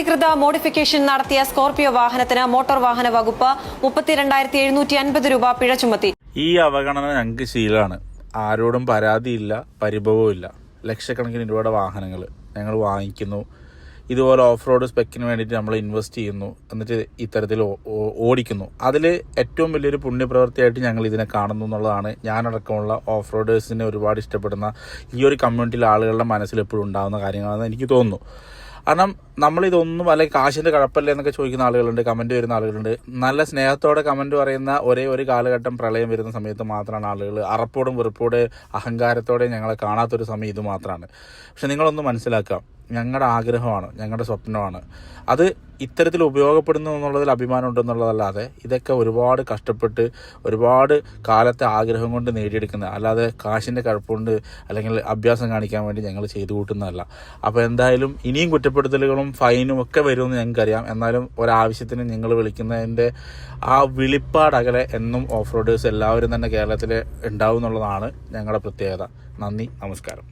അനധികൃത മോഡിഫിക്കേഷൻ നടത്തിയ സ്കോർപിയോ വാഹനത്തിന് മോട്ടോർ വാഹന വകുപ്പ് 32,750 രൂപ പിഴ ചുമത്തി. ഈ അവഗണന ഞങ്ങൾക്ക് ശീലമാണ്. ആരോടും പരാതിയില്ല, പരിഭവമില്ല. ലക്ഷക്കണക്കിന് രൂപയുടെ വാഹനങ്ങൾ ഞങ്ങൾ വാങ്ങിക്കുന്നു. ഇതുപോലെ ഓഫ് റോഡ് സ്പെക്കിന് വേണ്ടിയിട്ട് നമ്മൾ ഇൻവെസ്റ്റ് ചെയ്യുന്നു, എന്നിട്ട് ഇത്തരത്തിൽ ഓടിക്കുന്നു. അതിൽ ഏറ്റവും വലിയൊരു പുണ്യപ്രവൃത്തിയായിട്ട് ഞങ്ങൾ ഇതിനെ കാണുന്നു എന്നുള്ളതാണ് ഞാനടക്കമുള്ള ഓഫ് റോഡേഴ്സിനെ ഒരുപാട് ഇഷ്ടപ്പെടുന്ന ഈ ഒരു കമ്മ്യൂണിറ്റിയിലെ ആളുകളുടെ മനസ്സിൽ എപ്പോഴും ഉണ്ടാകുന്ന കാര്യങ്ങളാണെന്ന് എനിക്ക് തോന്നുന്നു. കാരണം നമ്മളിതൊന്നും അല്ലെങ്കിൽ കാശിൻ്റെ കഴപ്പല്ലേ എന്നൊക്കെ ചോദിക്കുന്ന ആളുകളുണ്ട്, കമൻറ്റ് വരുന്ന ആളുകളുണ്ട്. നല്ല സ്നേഹത്തോടെ കമൻറ്റ് പറയുന്ന ഒരേ ഒരു കാലഘട്ടം പ്രളയം വരുന്ന സമയത്ത് മാത്രമാണ് ആളുകൾ അറപ്പോടും വെറുപ്പോടെ അഹങ്കാരത്തോടെ ഞങ്ങളെ കാണാത്തൊരു സമയം ഇത് മാത്രമാണ്. പക്ഷെ നിങ്ങളൊന്ന് മനസ്സിലാക്കാം, ഞങ്ങളുടെ ആഗ്രഹമാണ്, ഞങ്ങളുടെ സ്വപ്നമാണ്. അത് ഇത്തരത്തിൽ ഉപയോഗപ്പെടുന്നു എന്നുള്ളതിൽ അഭിമാനം ഉണ്ടെന്നുള്ളതല്ലാതെ ഇതൊക്കെ ഒരുപാട് കഷ്ടപ്പെട്ട് ഒരുപാട് കാലത്തെ ആഗ്രഹം കൊണ്ട് നേടിയെടുക്കുന്ന, അല്ലാതെ കാശിൻ്റെ കഴപ്പുകൊണ്ട് അല്ലെങ്കിൽ അഭ്യാസം കാണിക്കാൻ വേണ്ടി ഞങ്ങൾ ചെയ്തു കൂട്ടുന്നതല്ല. അപ്പോൾ എന്തായാലും ഇനിയും കുറ്റപ്പെടുത്തലുകളും ഫൈനും ഒക്കെ വരുമെന്ന് ഞങ്ങൾക്കറിയാം. എന്നാലും ഒരാവശ്യത്തിന് നിങ്ങൾ വിളിക്കുന്നതിൻ്റെ ആ വിളിപ്പാടകലെ എന്നും ഓഫ് റോഡേഴ്സ് എല്ലാവരും തന്നെ കേരളത്തിൽ ഉണ്ടാവും എന്നുള്ളതാണ് ഞങ്ങളുടെ പ്രത്യേകത. നന്ദി, നമസ്കാരം.